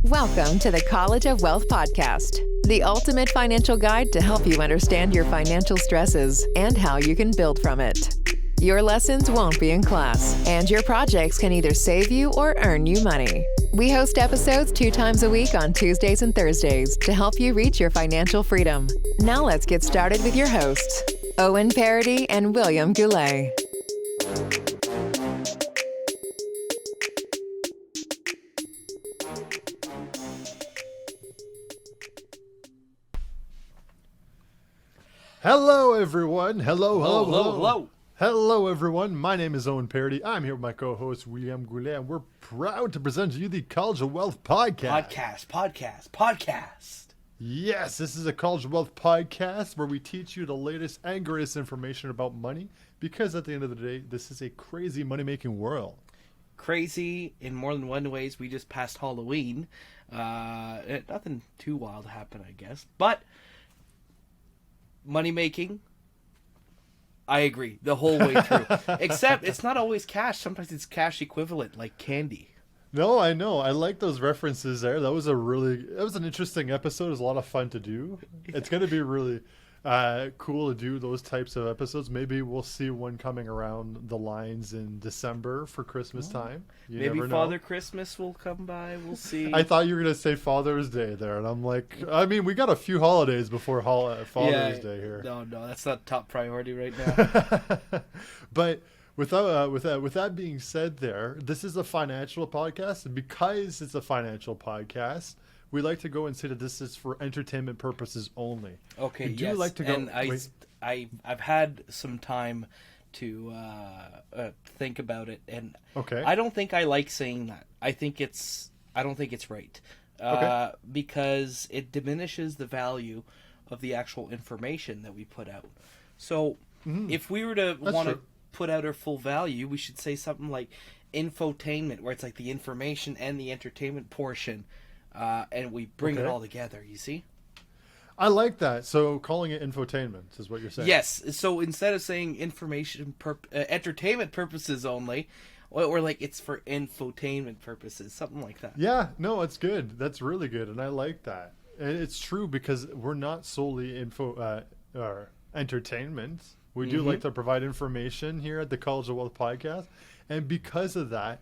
Welcome to the College of Wealth podcast, the ultimate financial guide to help you understand your financial stresses and how you can build from it. Your lessons won't be in class, and your projects can either save you or earn you money. We host episodes 2 times a week on Tuesdays and Thursdays to help you reach your financial freedom. Now let's get started with your hosts, Owen, Paradis, and William Goulet. Hello, everyone. Hello, everyone. My name is Owen Paradis. I'm here with my co-host, William Goulet, and we're proud to present to you the College of Wealth podcast. Podcast. Yes, this is a College of Wealth podcast where we teach you the latest and greatest information about money, because at the end of the day, this is a crazy money-making world. Crazy in more than one ways. We just passed Halloween. Nothing too wild happened, I guess. But money making, I agree the whole way through. Except it's not always cash. Sometimes it's cash equivalent, like candy. No, I know. I like those references there. That was an interesting episode. It was a lot of fun to do. Yeah. It's going to be really cool to do those types of episodes. Maybe we'll see one coming around the lines in December for Christmas time. Maybe Father Christmas will come by. We'll see. I thought you were going to say Father's Day there, and I'm like, I mean, we got a few holidays before Father's Day here. No, that's not top priority right now. But with that being said, this is a financial podcast, and because it's a financial podcast, we like to go and say that this is for entertainment purposes only. Okay, yes. Like to go, and I've had some time to think about it, and okay. I don't think I like saying that. I don't think it's right. Okay. Because it diminishes the value of the actual information that we put out. So if we were to want to put out our full value, we should say something like infotainment, where it's like the information and the entertainment portion. And we bring it all together, you see? I like that. So calling it infotainment is what you're saying. Yes. So instead of saying entertainment purposes only, or like it's for infotainment purposes, something like that. Yeah, no, it's good. That's really good, and I like that. And it's true because we're not solely or entertainment. We do like to provide information here at the College of Wealth podcast. And because of that,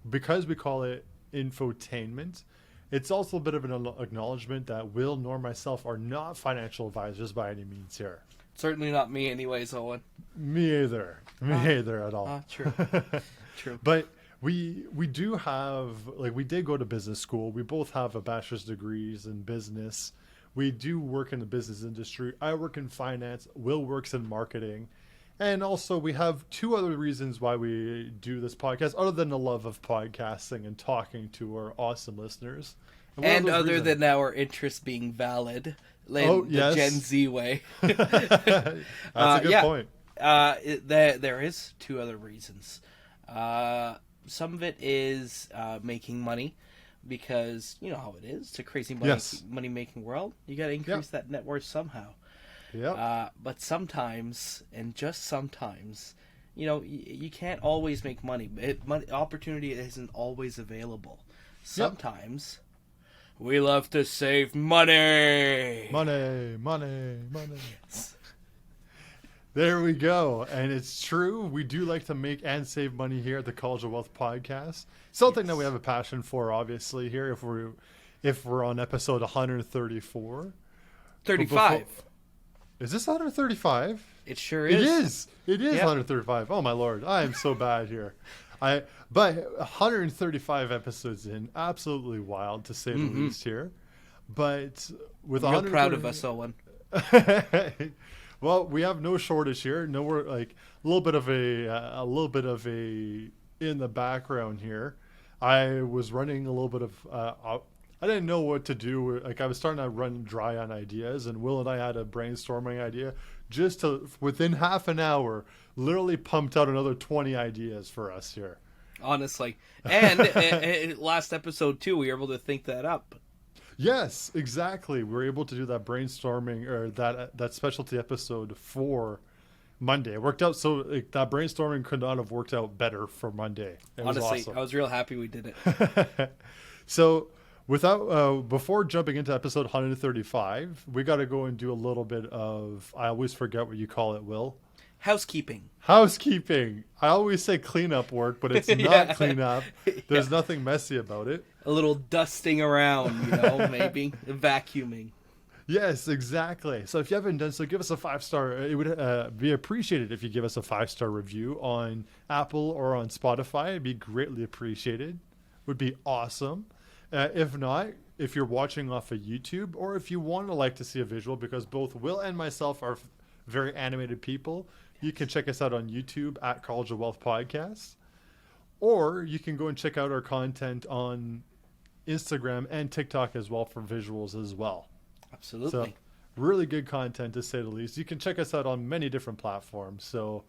because we call it infotainment, it's also a bit of an acknowledgement that Will nor myself are not financial advisors by any means here. Certainly not me anyways, Owen. Me either. Me either at all. True. True. But we do have, we did go to business school. We both have a bachelor's degrees in business. We do work in the business industry. I work in finance. Will works in marketing. And also, we have 2 other reasons why we do this podcast, other than the love of podcasting and talking to our awesome listeners. And other than our interest being valid, the Gen Z way. That's a good point. There is 2 other reasons. Some of it is making money, because you know how it is. It's a crazy money-making world. You got to increase that net worth somehow. Yeah. But sometimes, and just sometimes, you can't always make money. Opportunity isn't always available. Sometimes we love to save money. Money. There we go. And it's true. We do like to make and save money here at the College of Wealth podcast. Something that we have a passion for, obviously, here if we're on episode 134. 35. Is this 135? It sure is. It is 135. Oh my Lord, I am so bad here. But 135 episodes in, absolutely wild to say the least here. But with real proud of us, Owen. Well, we have no shortage here. No, we're like a little bit of a in the background here. I was running a little bit of. I didn't know what to do. I was starting to run dry on ideas, and Will and I had a brainstorming idea just to, within half an hour, literally pumped out another 20 ideas for us here. Honestly. And last episode, too, we were able to think that up. Yes, exactly. We were able to do that brainstorming, or that specialty episode for Monday. It worked out so that brainstorming could not have worked out better for Monday. Honestly, awesome. I was real happy we did it. So Before jumping into episode 135, we got to go and do a little bit of, I always forget what you call it, Will. Housekeeping. I always say cleanup work, but it's not Yeah. cleanup. There's nothing messy about it. A little dusting around, maybe. Vacuuming. Yes, exactly. So if you haven't done so, give us a 5-star. It would be appreciated if you give us a 5-star review on Apple or on Spotify. It'd be greatly appreciated. Would be awesome. If not, if you're watching off of YouTube, or if you want to like to see a visual, because both Will and myself are very animated people, you can check us out on YouTube at College of Wealth Podcast, or you can go and check out our content on Instagram and TikTok as well for visuals as well. Absolutely. So, really good content to say the least. You can check us out on many different platforms. So,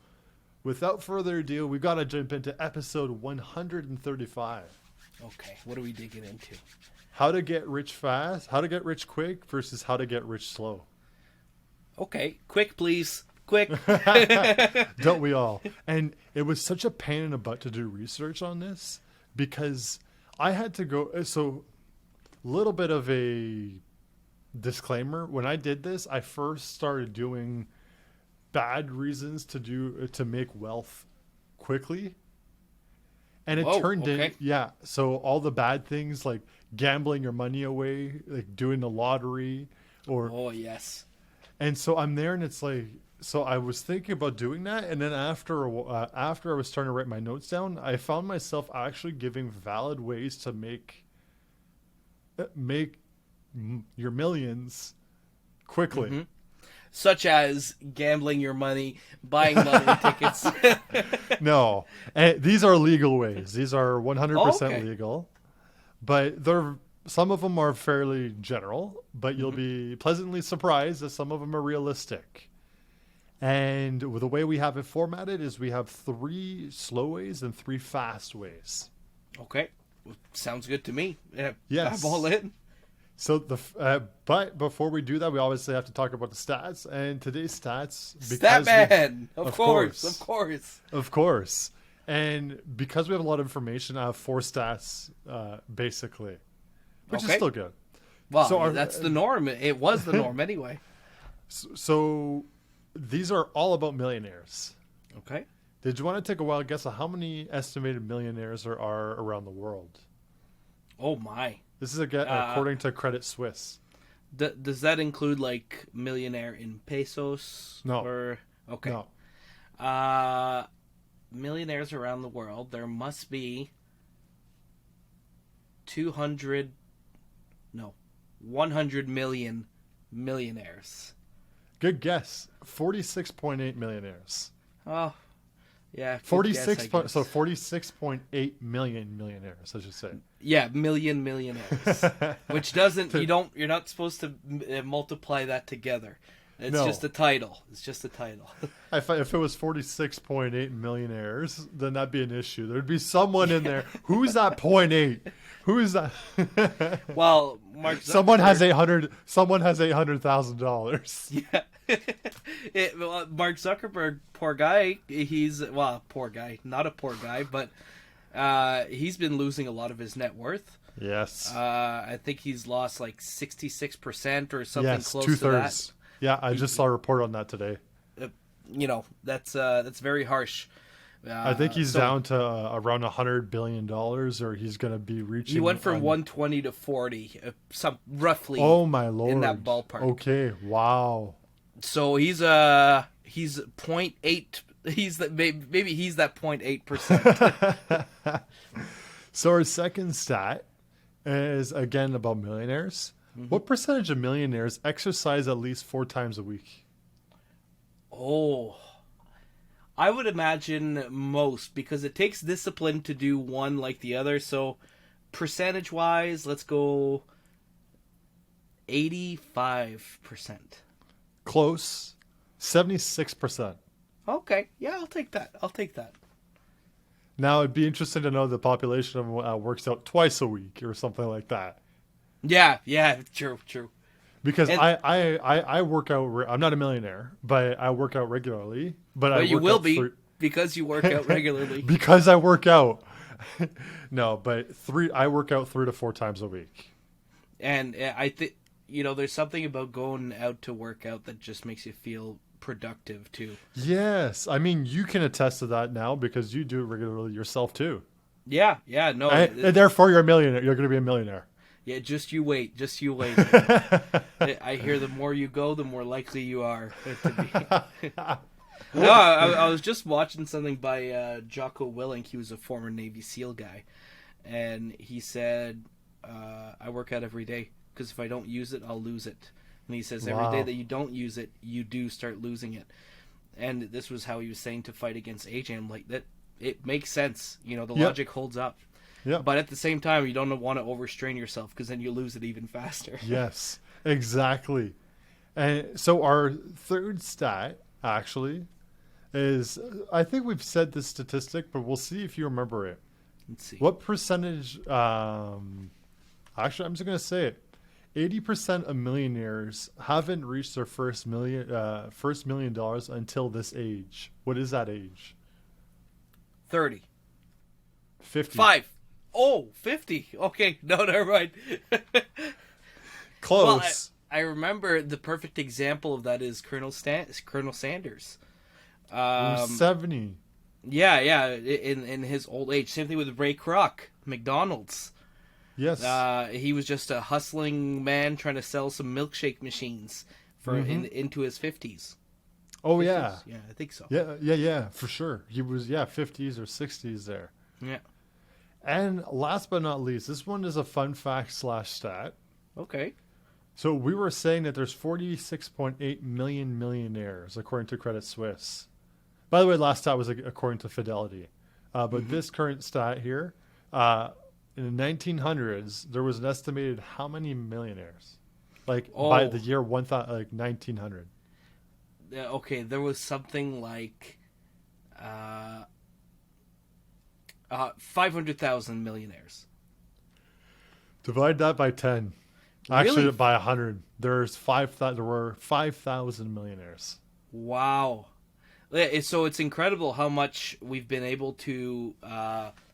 without further ado, we've got to jump into episode 135. Okay, what are we digging into? How to get rich fast, how to get rich quick versus how to get rich slow. Okay, quick, please. Quick. Don't we all? And it was such a pain in the butt to do research on this because I had to go. So, little bit of a disclaimer. When I did this, I first started doing bad reasons to make wealth quickly. And it turned in, yeah. So all the bad things like gambling your money away, like doing the lottery, or oh yes. And so I'm there, and it's like, so I was thinking about doing that, and then after I was starting to write my notes down, I found myself actually giving valid ways to make your millions quickly. Mm-hmm. Such as gambling your money, buying lottery tickets. No, and these are legal ways. These are 100% legal, but some of them are fairly general. But you'll be pleasantly surprised that some of them are realistic. And the way we have it formatted is we have 3 slow ways and 3 fast ways. Okay, sounds good to me. Yes, I'm all in. So but before we do that, we obviously have to talk about the stats. And today's stats, Statman, of course. And because we have a lot of information, I have 4 stats basically, which is still good. Well, so that's the norm. It was the norm anyway. So these are all about millionaires. Okay. Did you want to take a wild guess of how many estimated millionaires there are around the world? Oh my. This is according to Credit Suisse. Does that include like millionaire in pesos? No. Or okay. No. Millionaires around the world. There must be 100 million millionaires. Good guess. 46.8 millionaires. Oh, yeah. 46. So 46.8 million millionaires, I should say. Yeah, millionaires. Which doesn't you're not supposed to multiply that together. It's just a title. It's just a title. If it was 46.8 millionaires, then that'd be an issue. There'd be someone in there. Who's that 0.8? Who is that? Well, Mark Zuckerberg. Someone has $800,000. Yeah. Mark Zuckerberg, poor guy. Poor guy. Not a poor guy, but he's been losing a lot of his net worth. Yes. I think he's lost like 66% or something close 2/3. to that. Yeah, I just saw a report on that today. That's very harsh. I think he's down to around $100 billion, or he's going to be reaching. He went from 120 to 40, roughly. Oh my lord! In that ballpark. Okay, wow. So he's 0.8. Maybe he's that 0.8%. So our second stat is again about millionaires. Mm-hmm. What percentage of millionaires exercise at least 4 times a week? Oh, I would imagine most, because it takes discipline to do one like the other. So percentage-wise, let's go 85%. Close. 76%. Okay. Yeah, I'll take that. Now, it'd be interesting to know the population works out twice a week or something like that. Yeah, true. Because I work out. I'm not a millionaire, but I work out regularly. But you will be because you work out regularly. Because I work out. No, but I work out 3 to 4 times a week. And I think, there's something about going out to work out that just makes you feel productive too. Yes. I mean, you can attest to that now because you do it regularly yourself too. Yeah, no. And therefore, you're a millionaire. You're going to be a millionaire. Yeah, just you wait. I hear the more you go, the more likely you are to be. No, I was just watching something by Jocko Willink. He was a former Navy SEAL guy. And he said, I work out every day because if I don't use it, I'll lose it. And he says, every day that you don't use it, you do start losing it. And this was how he was saying to fight against aging. I'm like, that it makes sense. The logic holds up. Yeah. But at the same time, you don't want to overstrain yourself because then you lose it even faster. Yes, exactly. And so our third stat, actually, is, I think we've said this statistic, but we'll see if you remember it. Let's see. What percentage, actually, I'm just going to say it. 80% of millionaires haven't reached their first $1 million until this age. What is that age? 30. 50. 5. Oh, 50. Okay. No, never mind. Close. Well, I remember the perfect example of that is Colonel Sanders. 70. Yeah. In his old age. Same thing with Ray Kroc, McDonald's. Yes. He was just a hustling man trying to sell some milkshake machines for into his 50s. Oh, 50s? yeah. Yeah, I think so. Yeah, for sure. He was, 50s or 60s there. Yeah. And last but not least, this one is a fun fact / stat. Okay. So we were saying that there's 46.8 million millionaires, according to Credit Suisse. By the way, last stat was according to Fidelity. But this current stat here, in the 1900s, there was an estimated how many millionaires? By the year 1900. Okay, there was something like 500,000 millionaires. Divide that by 10. Actually, Really? by 100. There were 5,000 millionaires. Wow. So it's incredible how much we've been able to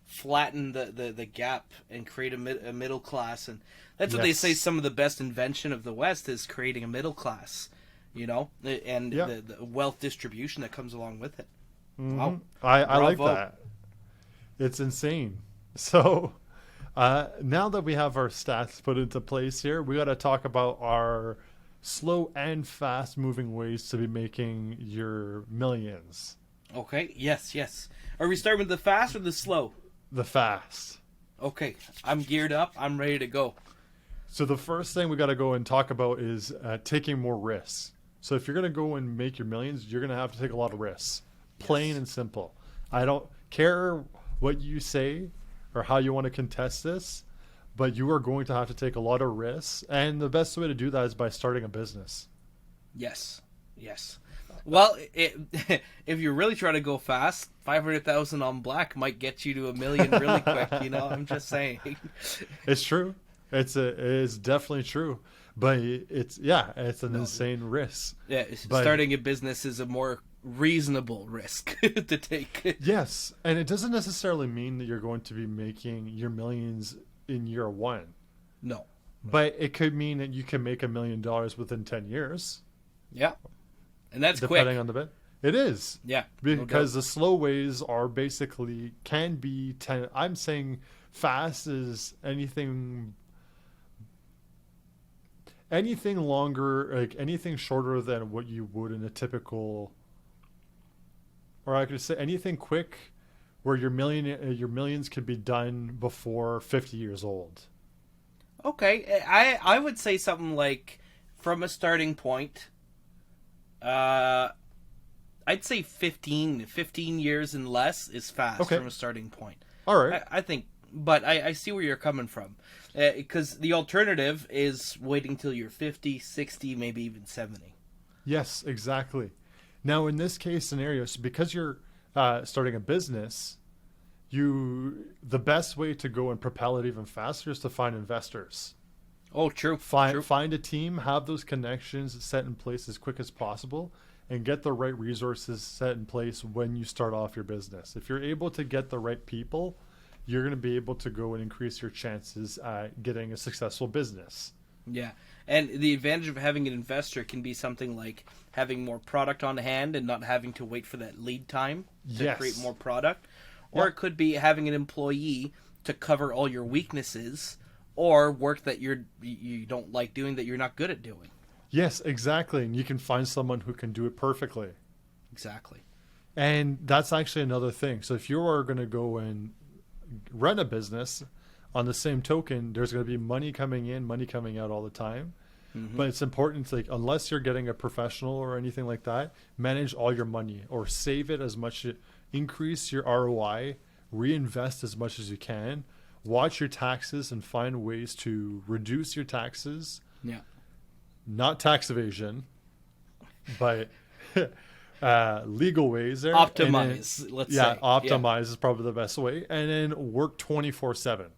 flatten the gap and create a middle class. And that's what they say some of the best invention of the West is creating a middle class, and the wealth distribution that comes along with it. Mm-hmm. Wow. I like that. It's insane. So now that we have our stats put into place here, we got to talk about our slow and fast moving ways to be making your millions. Okay. Yes. Are we starting with the fast or the slow? The fast. Okay. I'm geared up. I'm ready to go. So the first thing we got to go and talk about is taking more risks. So if you're going to go and make your millions, you're going to have to take a lot of risks. Plain and simple. I don't care what you say or how you want to contest this, but you are going to have to take a lot of risks. And the best way to do that is by starting a business. Yes. Well, if you're really trying to go fast, 500,000 on black might get you to $1 million really quick. I'm just saying. It's true. It is definitely true. But it's an insane risk. Yeah, starting a business is a more reasonable risk to take. Yes, and it doesn't necessarily mean that you're going to be making your millions in year one. No. But it could mean that you can make $1 million within 10 years. Yeah. And that's depending quick. on the bit. It is. Yeah. Because the slow ways are basically can be 10. I'm saying fast is anything longer, like anything shorter than what you would in a typical, or I could say anything quick where your millions could be done before 50 years old. Okay. I would say something like from a starting point, I'd say 15 years and less is fast from a starting point. All right. I think, but I see where you're coming from. Because the alternative is waiting till you're 50, 60, maybe even 70. Yes, exactly. Now, in this case scenario, so because you're starting a business, the best way to go and propel it even faster is to find investors. Oh, true. Find a team, have those connections set in place as quick as possible, and get the right resources set in place when you start off your business. If you're able to get the right people, you're going to be able to go and increase your chances at getting a successful business. Yeah. And the advantage of having an investor can be something like having more product on hand and not having to wait for that lead time to create more product. Or it could be having an employee to cover all your weaknesses or work that you don't like doing, that you're not good at doing. Yes, exactly. And you can find someone who can do it perfectly. Exactly. And that's actually another thing. So if you are going to go and run a business, on the same token, there's going to be money coming in, money coming out all the time. Mm-hmm. But it's important to, like, unless you're getting a professional or anything like that, manage all your money or save it as much, increase your ROI, reinvest as much as you can, watch your taxes and find ways to reduce your taxes. Yeah. Not tax evasion, but legal ways there. Optimize, then, let's say. Optimize is probably the best way. And then work 24/7.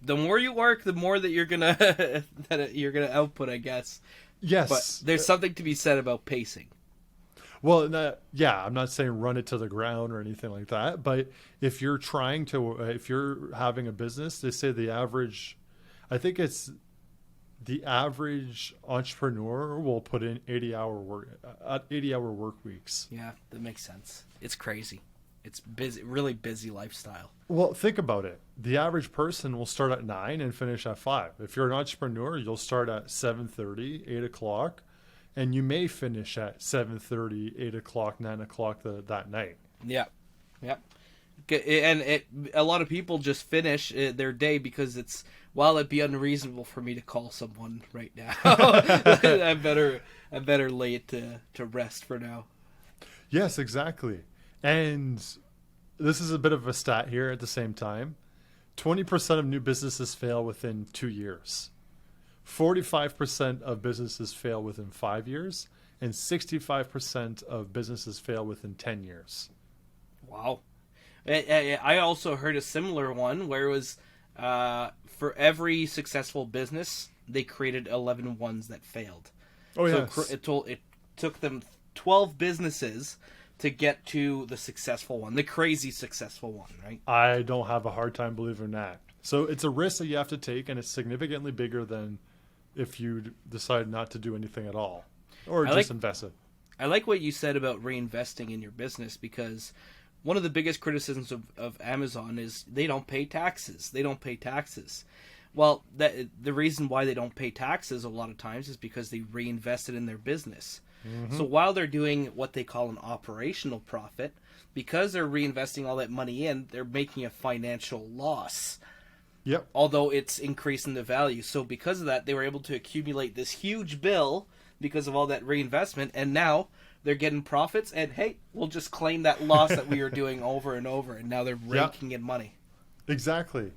The more you work, the more that you're gonna output, I guess. Yes, but there's something to be said about pacing. Well, I'm not saying run it to the ground or anything like that. But if you're if you're having a business, they say the average entrepreneur will put in 80-hour work weeks. Yeah, that makes sense. It's crazy. It's busy, really busy lifestyle. Well, think about it. The average person will start at 9 and finish at 5. If you're an entrepreneur, you'll start at 7:30, 8 o'clock, and you may finish at 7:30, 8 o'clock, 9 o'clock that night. Yeah. And a lot of people just finish their day because while it'd be unreasonable for me to call someone right now, I better lay it to rest for now. Yes, exactly. And this is a bit of a stat here at the same time. 20% of new businesses fail within 2 years. 45% of businesses fail within 5 years. And 65% of businesses fail within 10 years. Wow. I also heard a similar one where it was for every successful business, they created 11 ones that failed. Oh, yes. So it took them 12 businesses to get to the successful one, the crazy successful one, right? I don't have a hard time believing that. So it's a risk that you have to take, and it's significantly bigger than if you decide not to do anything at all or just invest it. I like what you said about reinvesting in your business, because one of the biggest criticisms of Amazon is they don't pay taxes. Well, the reason why they don't pay taxes a lot of times is because they reinvested in their business. Mm-hmm. So while they're doing what they call an operational profit, because they're reinvesting all that money in, they're making a financial loss. Yep. Although it's increasing the value. So because of that, they were able to accumulate this huge bill because of all that reinvestment, and now they're getting profits, and hey, we'll just claim that loss that we were doing over and over, and now they're raking in money. Exactly.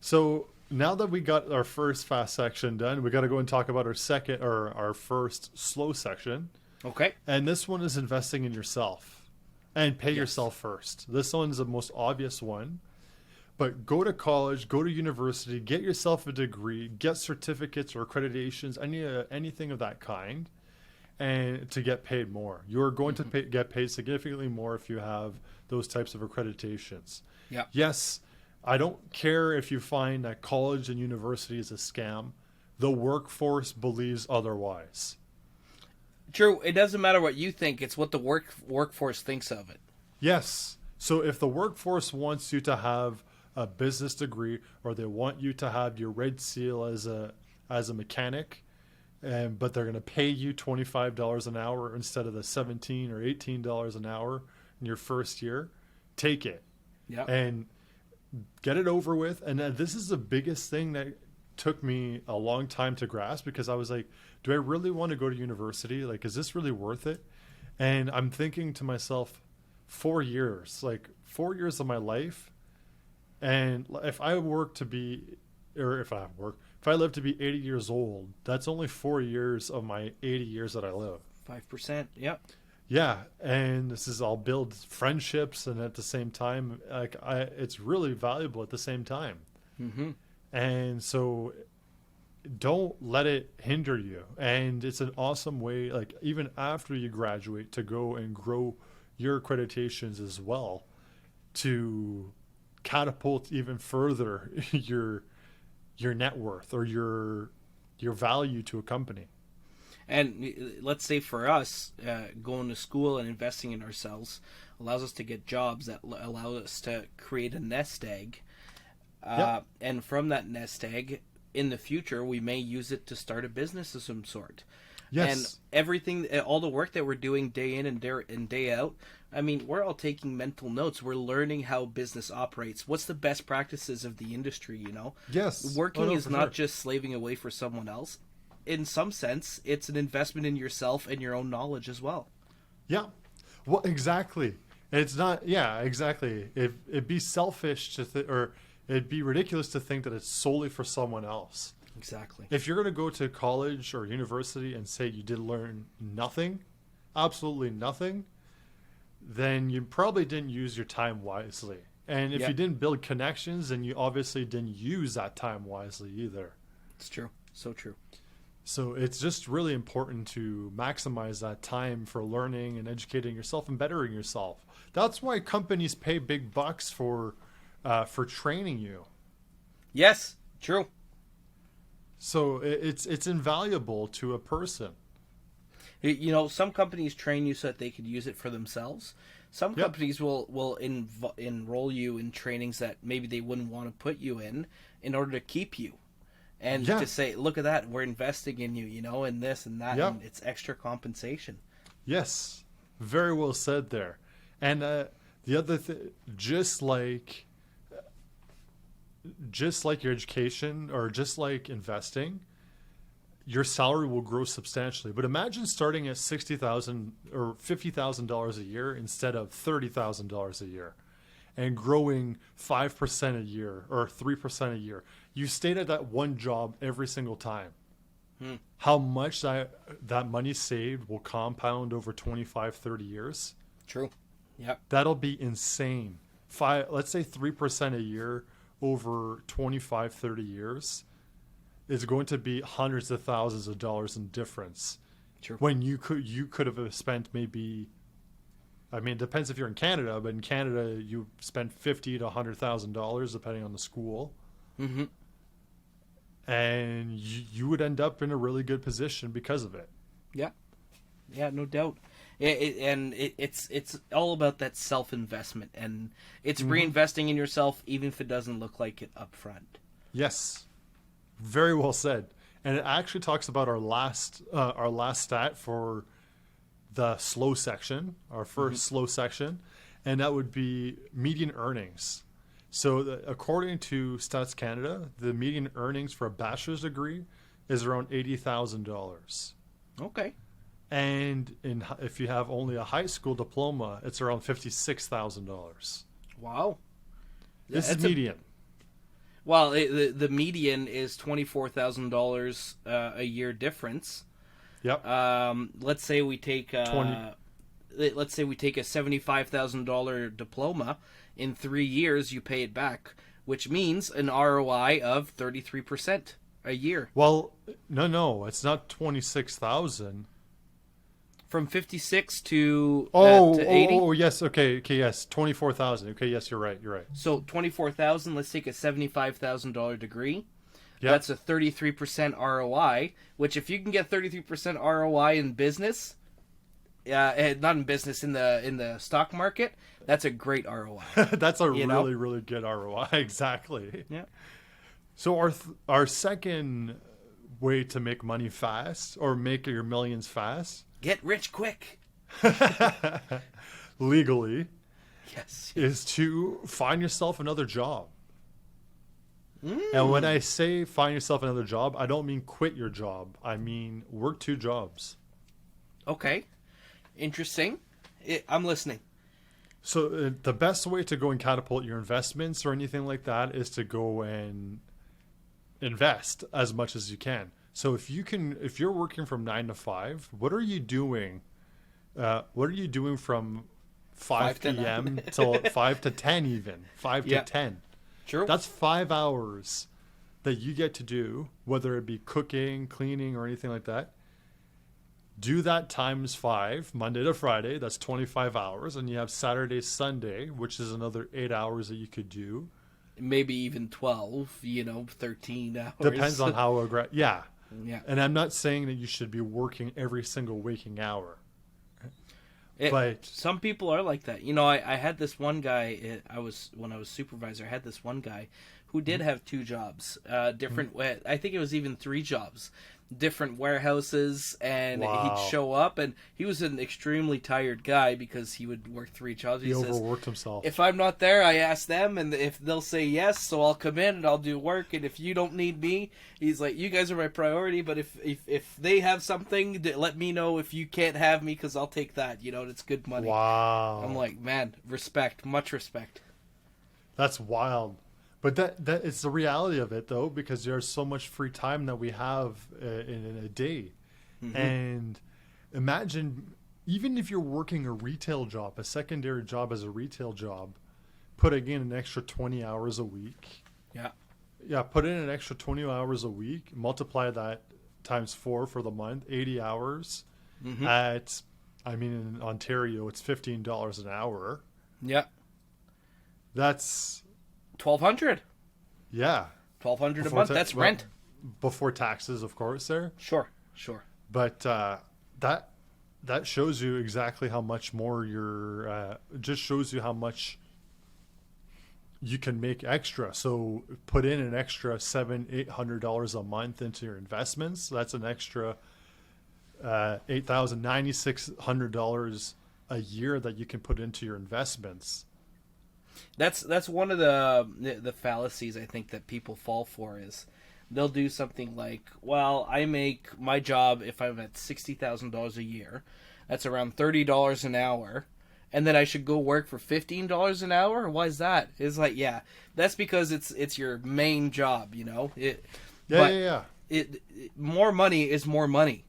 So now that we got our first fast section done, we got to go and talk about our first slow section. Okay. And this one is investing in yourself and pay yourself first. This one's the most obvious one. But go to college, go to university, get yourself a degree, get certificates or accreditations, anything of that kind, and to get paid more. You're going to get paid significantly more if you have those types of accreditations. Yeah. Yes, I don't care if you find that college and university is a scam. The workforce believes otherwise. True. It doesn't matter what you think. It's what the workforce thinks of it. Yes. So if the workforce wants you to have a business degree, or they want you to have your red seal as a mechanic, but they're going to pay you $25 an hour instead of the $17 or $18 an hour in your first year, take it. Yeah. And get it over with. And this is the biggest thing that took me a long time to grasp, because I was like, do I really want to go to university? Like, is this really worth it? And I'm thinking to myself, 4 years of my life. And if I live to be 80 years old, that's only 4 years of my 80 years that I live. 5%. Yep. Yeah. And I'll build friendships. And at the same time, it's really valuable at the same time. Mm-hmm. And so don't let it hinder you. And it's an awesome way, like even after you graduate, to go and grow your accreditations as well to catapult even further your net worth or your value to a company. And let's say for us, going to school and investing in ourselves allows us to get jobs that allow us to create a nest egg. Yep. And from that nest egg, in the future, we may use it to start a business of some sort. Yes. And everything, all the work that we're doing day in and day out, I mean, we're all taking mental notes. We're learning how business operates. What's the best practices of the industry, you know? Yes. Working is not sure. just slaving away for someone else. In some sense, it's an investment in yourself and your own knowledge as well. Yeah. Well, exactly. It's not, yeah, exactly. It'd be selfish or it'd be ridiculous to think that it's solely for someone else. Exactly. If you're going to go to college or university and say you did learn nothing, absolutely nothing, then you probably didn't use your time wisely. And if you didn't build connections, then you obviously didn't use that time wisely either. It's true. So true. So it's just really important to maximize that time for learning and educating yourself and bettering yourself. That's why companies pay big bucks for training you. Yes, true. So it's invaluable to a person. You know, some companies train you so that they could use it for themselves. Some companies will enroll you in trainings that maybe they wouldn't want to put you in order to keep you. And to say, look at that, we're investing in you, you know, and this and that, and it's extra compensation. Yes, very well said there. And the other thing, just like your education or just like investing, your salary will grow substantially. But imagine starting at $60,000 or $50,000 a year instead of $30,000 a year, and growing 5% a year or 3% a year. You stayed at that one job every single time. How much that money saved will compound over 25, 30 years. True. Yep. That'll be insane. Let's say 3% a year over 25, 30 years is going to be hundreds of thousands of dollars in difference. True. When you could have spent maybe, I mean, it depends if you're in Canada, but in Canada you spend $50,000 to $100,000 depending on the school. Mm-hmm. And you would end up in a really good position because of it. Yeah. Yeah, no doubt. It's all about that self-investment, and it's reinvesting in yourself even if it doesn't look like it up front. Yes. Very well said. And it actually talks about our last stat for the slow section, our first slow section, and that would be median earnings. So according to Stats Canada, the median earnings for a bachelor's degree is around $80,000. Okay. And if you have only a high school diploma, it's around $56,000. Wow. This is median. The median is $24,000 a year difference. Yep. Let's say we take a $75,000 diploma. In 3 years, you pay it back, which means an ROI of 33% a year. Well, no, it's not 26,000. From 56 to 80. Oh, yes. Okay, yes, 24,000. Okay, yes, you're right. So 24,000. Let's take a $75,000 degree. Yep. That's a 33% ROI. Which, if you can get 33% ROI in business, not in business, in the stock market, that's a great ROI. That's a really good ROI. Exactly. Yeah. So our second way to make money fast or make your millions fast, get rich quick. Legally. Yes. Is to find yourself another job. And when I say find yourself another job, I don't mean quit your job. I mean work 2 jobs. Okay. Interesting. I'm listening. So the best way to go and catapult your investments or anything like that is to go and invest as much as you can. So if you're working from 9 to 5, what are you doing? What are you doing from 5 p.m. till 5 to 10 even? 5 to 10. True. That's 5 hours that you get to do, whether it be cooking, cleaning, or anything like that. Do that times 5, Monday to Friday. That's 25 hours. And you have Saturday, Sunday, which is another 8 hours that you could do. Maybe even 12, 13 hours. Depends on how aggressive. Yeah. Yeah. And I'm not saying that you should be working every single waking hour. But some people are like that. I had this one guy, when I was supervisor, I had this one guy who did have 2 jobs, different, I think it was even 3 jobs, different warehouses, and Wow. he'd show up, and he was an extremely tired guy because he would work 3 jobs. he says, overworked himself. if I'm not there, I ask them, and if they'll say yes, so I'll come in and I'll do work. And if you don't need me, he's like, you guys are my priority. But if they have something, let me know if you can't have me, because I'll take that. It's good money. Wow. I'm like, man, respect, much respect. That's wild. But that it's the reality of it, though, because there's so much free time that we have in a day. Mm-hmm. And imagine, even if you're working a retail job, a secondary job as a retail job, putting in an extra 20 hours a week. Yeah. Yeah, put in an extra 20 hours a week, multiply that times 4 for the month, 80 hours. Mm-hmm. In Ontario, it's $15 an hour. Yeah. That's $1,200. Yeah. $1,200 a month. That's rent. Before taxes, of course, there. Sure. But that shows you exactly how much more just shows you how much you can make extra. So put in an extra $700-800 a month into your investments. That's an extra $8,900-9,600 a year that you can put into your investments. That's one of the fallacies I think that people fall for is they'll do something like, well, I make my job, if I'm at $60,000 a year, that's around $30 an hour, and then I should go work for $15 an hour? Why is that? It's like, yeah, that's because it's your main job, Yeah. More money is more money.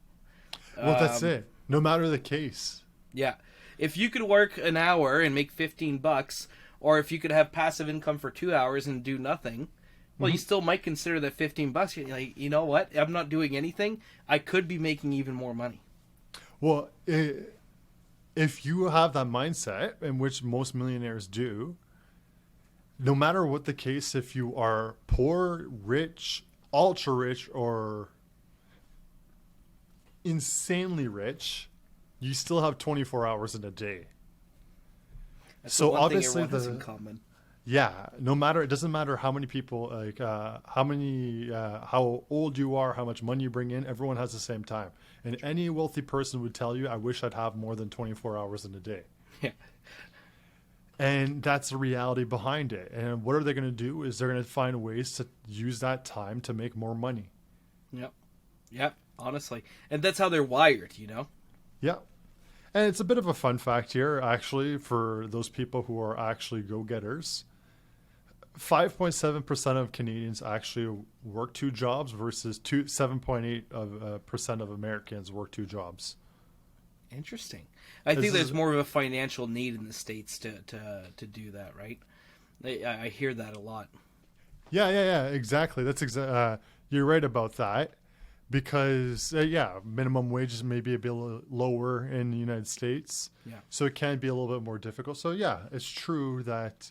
Well, that's it. No matter the case. Yeah. If you could work an hour and make $15, or if you could have passive income for 2 hours and do nothing, well, you still might consider that $15. You're like, you know what? I'm not doing anything. I could be making even more money. Well, if you have that mindset, in which most millionaires do, no matter what the case, if you are poor, rich, ultra rich, or insanely rich, you still have 24 hours in a day. That's So the one obviously thing everyone has in common. Yeah, it doesn't matter how many people, how old you are, how much money you bring in, everyone has the same time. And any wealthy person would tell you, I wish I'd have more than 24 hours in a day. Yeah. And that's the reality behind it. And what are they going to do is they're going to find ways to use that time to make more money. Yep, honestly. And that's how they're wired, Yeah. And it's a bit of a fun fact here, actually, for those people who are actually go-getters. 5.7% of Canadians actually work 2 jobs versus 7.8% of Americans work 2 jobs. Interesting. I think there's more of a financial need in the States to do that, right? I hear that a lot. Yeah, exactly. You're right about that. Because, minimum wages may be a bit lower in the United States. Yeah. So it can be a little bit more difficult. So, yeah, it's true that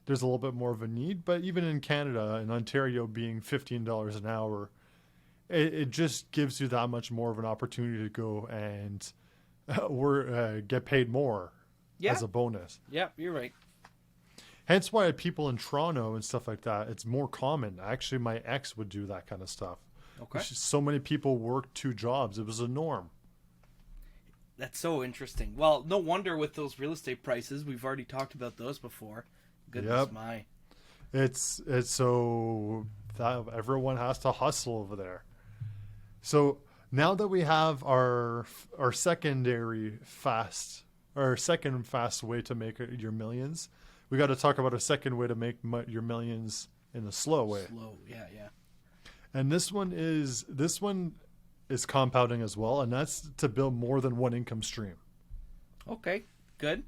there's a little bit more of a need. But even in Canada, in Ontario being $15 an hour, it just gives you that much more of an opportunity to go and get paid more as a bonus. Yeah, you're right. Hence why people in Toronto and stuff like that, it's more common. Actually, my ex would do that kind of stuff. Okay. So many people work 2 jobs. It was a norm. That's so interesting. Well, no wonder with those real estate prices. We've already talked about those before. Goodness my. It's so that everyone has to hustle over there. So now that we have our second fast way to make your millions, we got to talk about a second way to make your millions in a slow way. Yeah. And this one is compounding as well, and that's to build more than one income stream. Okay, good.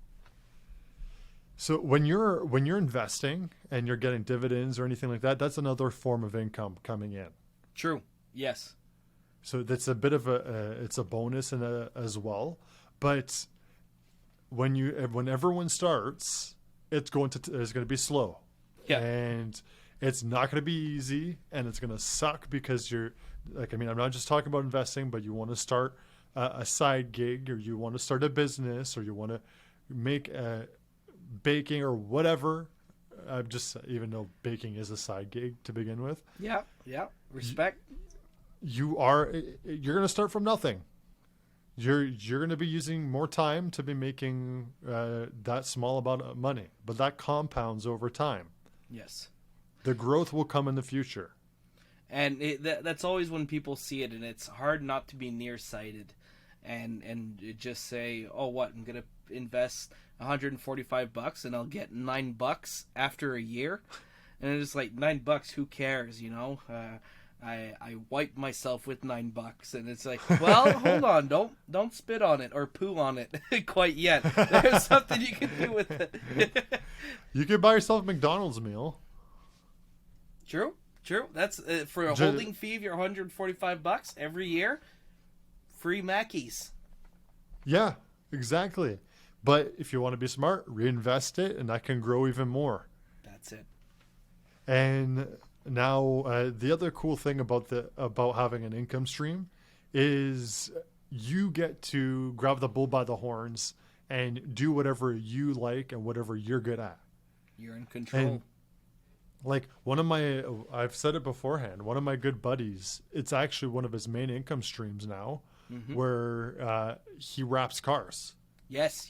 So when you're investing and you're getting dividends or anything like that, that's another form of income coming in. True. Yes. So that's a bit of it's a bonus as well. But when everyone starts, it's going to be slow. Yeah. And it's not going to be easy, and it's going to suck because you're like, I mean, I'm not just talking about investing, but you want to start a side gig, or you want to start a business, or you want to make baking or whatever. Even though baking is a side gig to begin with. Yeah. Respect. You're going to start from nothing. You're going to be using more time to be making that small amount of money, but that compounds over time. Yes. The growth will come in the future. And that's always when people see it, and it's hard not to be nearsighted and just say, oh, what, I'm going to invest $145 and I'll get $9 after a year. And it's like, $9, who cares, you know? I wiped myself with $9, and it's like, well, hold on, don't spit on it or poo on it quite yet. There's something you can do with it. You could buy yourself a McDonald's meal. True. That's for a holding fee of your $145 every year. Free Mackies. Yeah, exactly. But if you want to be smart, reinvest it, and that can grow even more. That's it. And now, the other cool thing about having an income stream is you get to grab the bull by the horns and do whatever you like and whatever you're good at. You're in control. And like I've said it beforehand, one of my good buddies, it's actually one of his main income streams now, where he wraps cars. Yes.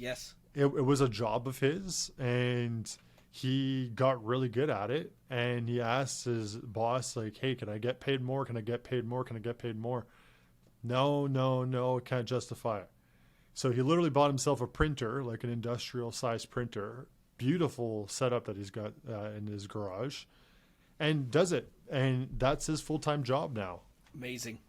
It was a job of his, and he got really good at it, and he asked his boss, like, hey, can I get paid more? Can I get paid more? Can I get paid more? No, can't justify it. So he literally bought himself a printer, like an industrial size printer, beautiful setup that he's got in his garage, and does it. And that's his full-time job now. Amazing.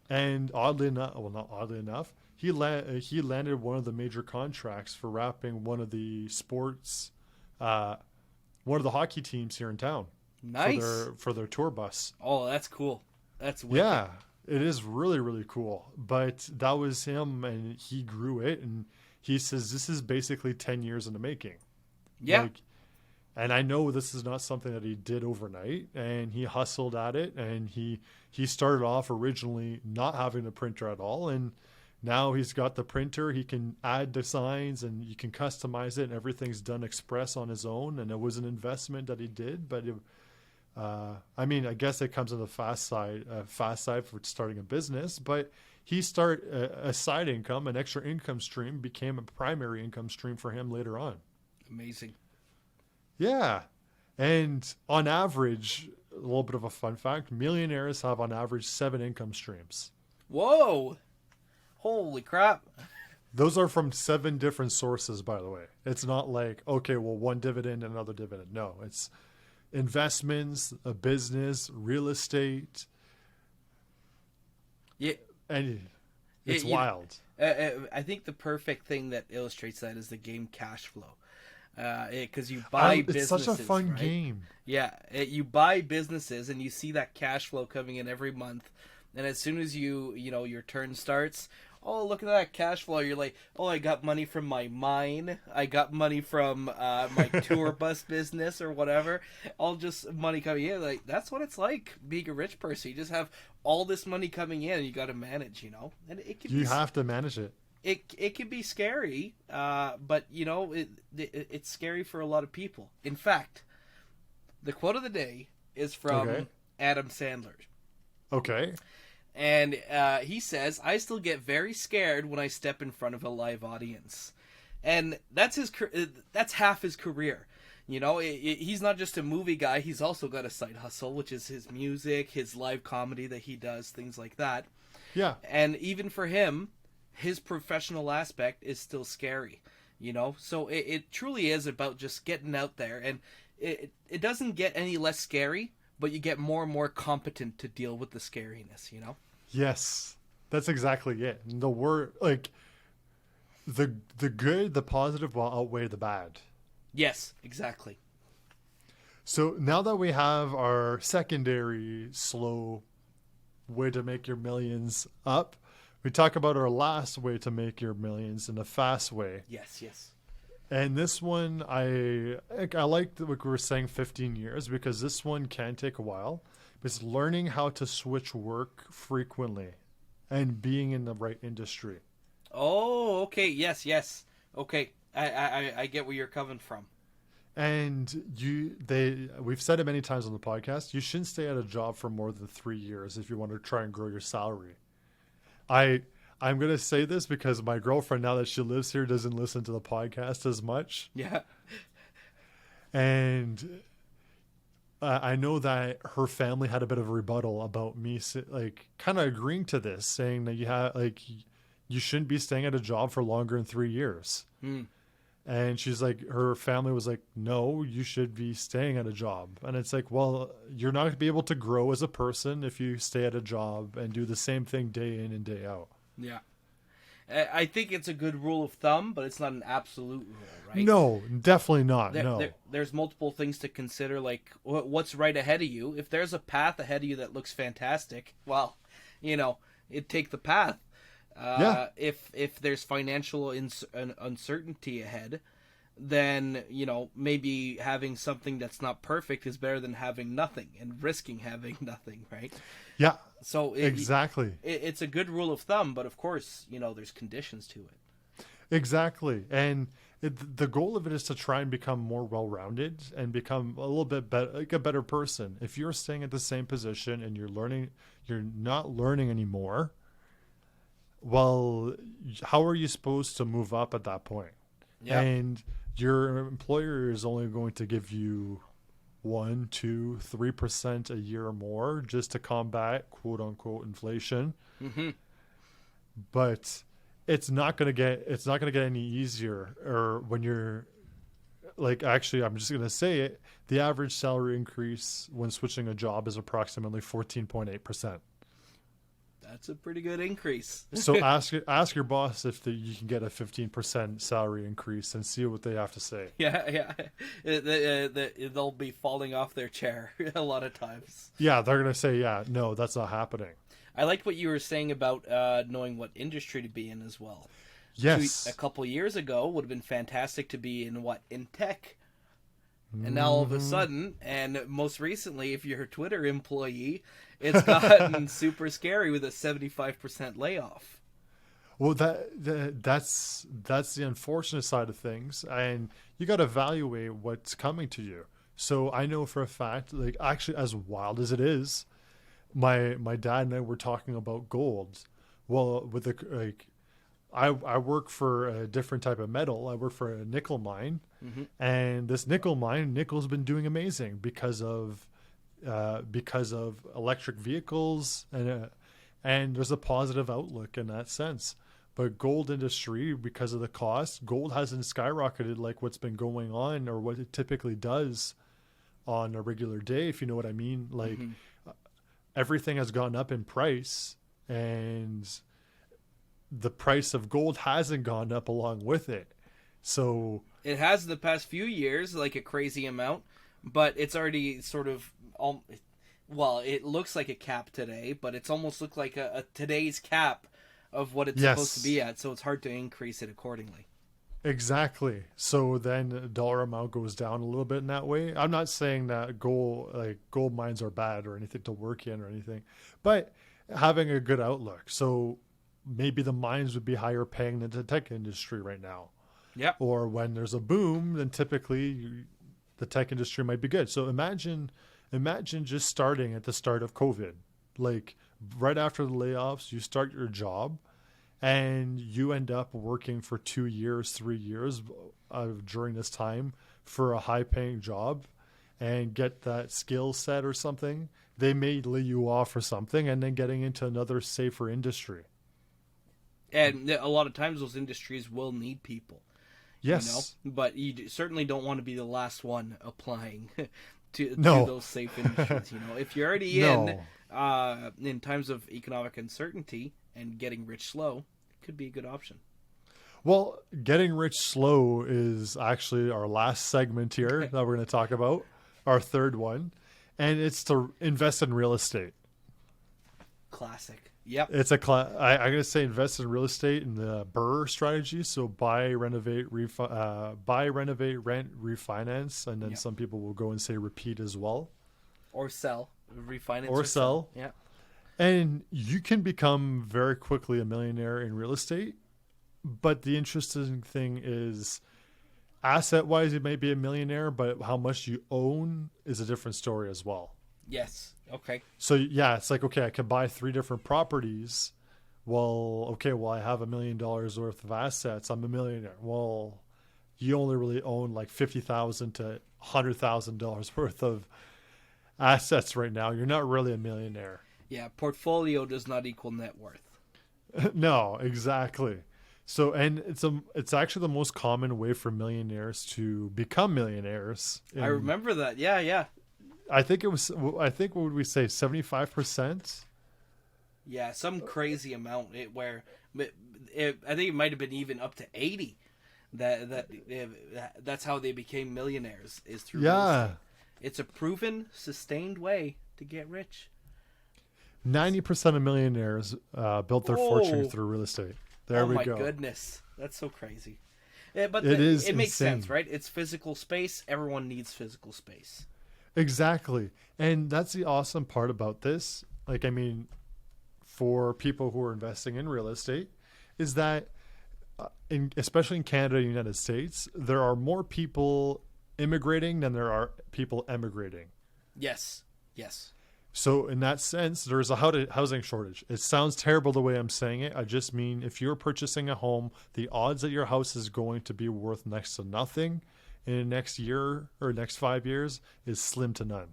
And oddly enough, well, not oddly enough, he landed one of the major contracts for wrapping one of the sports one of the hockey teams here in town. Nice. For their tour bus. Oh, that's cool. That's wicked. Yeah, it is really, really cool. But that was him, and he grew it, and he says this is basically 10 years in the making. Yeah. And I know this is not something that he did overnight, and he hustled at it, and he started off originally not having a printer at all, and now he's got the printer. He can add designs, and you can customize it, and everything's done express on his own. And it was an investment that he did, but I mean, I guess it comes on the fast side for starting a business. But he started a side income, an extra income stream, became a primary income stream for him later on. Amazing. Yeah, and on average, a little bit of a fun fact: millionaires have on average 7 income streams. Whoa. Holy crap. Those are from 7 different sources, by the way. It's not like, okay, well, one dividend and another dividend. No, it's investments, a business, real estate. Yeah. And it's wild. I think the perfect thing that illustrates that is the game cash flow. Because you buy businesses. It's such a fun right? game. Yeah. You buy businesses and you see that cash flow coming in every month. And as soon as your turn starts, oh, look at that cash flow. You're like, oh, I got money from my mine. I got money from my tour bus business or whatever. All just money coming in. Like, that's what it's like being a rich person. You just have all this money coming in and you got to manage, And you have to manage it. It can be scary, but, it's scary for a lot of people. In fact, the quote of the day is from Adam Sandler. Okay. And he says, I still get very scared when I step in front of a live audience. And that's half his career. He's not just a movie guy. He's also got a side hustle, which is his music, his live comedy that he does, things like that. Yeah. And even for him, his professional aspect is still scary, So it truly is about just getting out there. And it doesn't get any less scary, but you get more and more competent to deal with the scariness, Yes, that's exactly it. The word, like, the good, the positive will outweigh the bad. Yes, exactly. So now that we have our secondary slow way to make your millions up. We talk about our last way to make your millions in a fast way. Yes, yes. And this one, I like what we were saying, 15 years, because this one can take a while. It's learning how to switch work frequently and being in the right industry. Oh, okay. Yes, yes. Okay. I get where you're coming from. And we've said it many times on the podcast, you shouldn't stay at a job for more than 3 years if you want to try and grow your salary. I'm going to say this because my girlfriend, now that she lives here, doesn't listen to the podcast as much. Yeah. And I know that her family had a bit of a rebuttal about me, like, kind of agreeing to this, saying that you shouldn't be staying at a job for longer than 3 years. And she's like, her family was like, no, you should be staying at a job. And it's like, well, you're not going to be able to grow as a person if you stay at a job and do the same thing day in and day out. Yeah. I think it's a good rule of thumb, but it's not an absolute rule, right? No, definitely not. There's multiple things to consider, like what's right ahead of you. If there's a path ahead of you that looks fantastic, well, take the path. If there's financial uncertainty ahead, then maybe having something that's not perfect is better than having nothing and risking having nothing, right? Yeah. So exactly, it's a good rule of thumb, but of course, there's conditions to it. Exactly, and the goal of it is to try and become more well-rounded and become a little bit better, like a better person. If you're staying at the same position and you're not learning anymore. Well, how are you supposed to move up at that point? Yeah. And your employer is only going to give you 1%, 2%, 3% a year or more just to combat quote unquote inflation. Mm-hmm. But it's not going to get any easier. Or when you're like, actually, I'm just going to say it. The average salary increase when switching a job is approximately 14.8%. That's a pretty good increase. So ask your boss if you can get a 15% salary increase and see what they have to say. Yeah. They'll be falling off their chair a lot of times. Yeah, they're going to say, yeah, no, that's not happening. I liked what you were saying about knowing what industry to be in as well. Yes. A couple years ago would have been fantastic to be in tech. And now all of a sudden, and most recently, if you're a Twitter employee, it's gotten super scary with a 75% layoff. Well, that's the unfortunate side of things, and you got to evaluate what's coming to you. So I know for a fact, like, actually, as wild as it is, my dad and I were talking about gold. Well, I work for a different type of metal. I work for a nickel mine, and this nickel's been doing amazing because of electric vehicles, and there's a positive outlook in that sense. But gold industry, because of the cost, gold hasn't skyrocketed like what's been going on or what it typically does on a regular day, if you know what I mean. Like, everything has gone up in price, and the price of gold hasn't gone up along with it. So it has in the past few years, like a crazy amount, but it's already sort of, well, it looks like a cap today, but it's almost looked like a today's cap of what it's supposed to be at. So it's hard to increase it accordingly. Exactly. So then the dollar amount goes down a little bit in that way. I'm not saying that gold mines are bad or anything to work in or anything, but having a good outlook. So maybe the mines would be higher paying than the tech industry right now. Yeah. Or when there's a boom, then typically the tech industry might be good. So imagine just starting at the start of COVID, like right after the layoffs, you start your job and you end up working for 2 years, 3 years during this time for a high paying job and get that skill set or something. They may lay you off for something and then getting into another safer industry. And a lot of times those industries will need people. Yes. But you certainly don't want to be the last one applying to those safe industries. If you're already in times of economic uncertainty and getting rich slow, it could be a good option. Well, getting rich slow is actually our last segment here that we're going to talk about, our third one, and it's to invest in real estate. Classic. Yep. It's I'm gonna say invest in real estate in the BRRRR strategy. So buy, renovate, rent, refinance, and then some people will go and say repeat as well. Or sell, refinance. Or sell. Yeah. And you can become very quickly a millionaire in real estate. But the interesting thing is, asset-wise, you may be a millionaire, but how much you own is a different story as well. Yes. Okay. So yeah, it's like, okay, I can buy 3 different properties. Well, okay, well, I have $1 million worth of assets. I'm a millionaire. Well, you only really own like $50,000 to $100,000 worth of assets right now. You're not really a millionaire. Yeah, portfolio does not equal net worth. No, exactly. So, and it's actually the most common way for millionaires to become millionaires. I remember that. Yeah. I think what would we say, 75%? Yeah, some crazy amount I think it might have been even up to 80. That's how they became millionaires, is through real estate. It's a proven, sustained way to get rich. 90% of millionaires built their fortune through real estate. There we go. Oh my goodness, that's so crazy. Yeah, but it makes sense, right? It's physical space. Everyone needs physical space. Exactly. And that's the awesome part about this. Like, I mean, for people who are investing in real estate, is that especially in Canada and the United States, there are more people immigrating than there are people emigrating. Yes. So in that sense, there's a housing shortage. It sounds terrible the way I'm saying it. I just mean if you're purchasing a home, the odds that your house is going to be worth next to nothing in the next year or next 5 years is slim to none.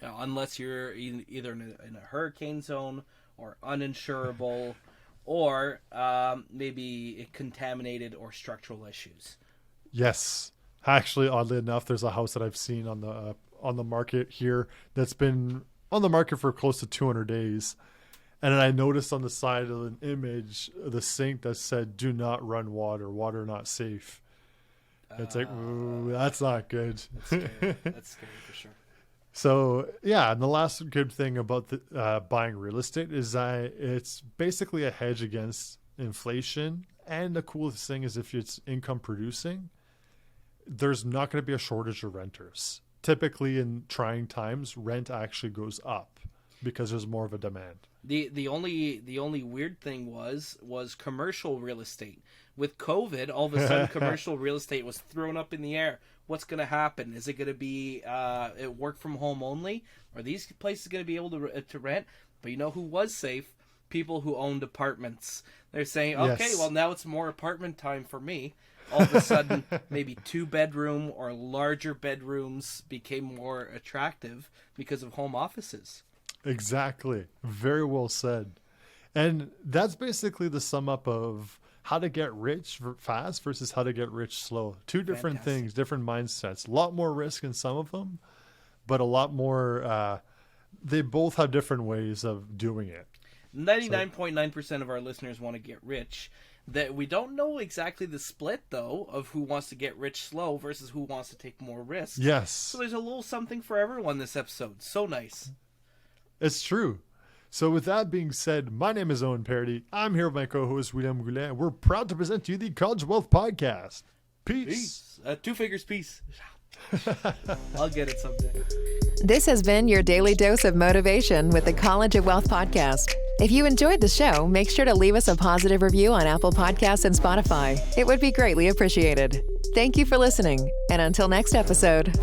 Unless you're either in a hurricane zone or uninsurable or maybe contaminated or structural issues. Yes. Actually, oddly enough, there's a house that I've seen on the market here that's been on the market for close to 200 days. And then I noticed on the side of an image, the sink that said, "Do not run water not safe." It's like, ooh, that's not good. That's scary. That's scary for sure. So, yeah, and the last good thing about buying real estate is that it's basically a hedge against inflation. And the coolest thing is if it's income producing, there's not going to be a shortage of renters. Typically in trying times, rent actually goes up because there's more of a demand. The only weird thing was commercial real estate. With COVID, all of a sudden commercial real estate was thrown up in the air. What's going to happen? Is it going to be work from home only? Are these places going to be able to rent? But you know who was safe? People who owned apartments. They're saying, okay, well, now it's more apartment time for me. All of a sudden, maybe 2-bedroom or larger bedrooms became more attractive because of home offices. Exactly. Very well said. And that's basically the sum up of how to get rich fast versus how to get rich slow. Two different things, different mindsets. A lot more risk in some of them, but a lot more, they both have different ways of doing it. 99.9% of our listeners want to get rich. That we don't know exactly the split, though, of who wants to get rich slow versus who wants to take more risks. Yes. So there's a little something for everyone this episode. So nice. It's true. So with that being said, my name is Owen Paradis. I'm here with my co-host, William Goulet, and we're proud to present to you the College of Wealth Podcast. Peace. 2 figures, peace. I'll get it someday. This has been your daily dose of motivation with the College of Wealth Podcast. If you enjoyed the show, make sure to leave us a positive review on Apple Podcasts and Spotify. It would be greatly appreciated. Thank you for listening, and until next episode.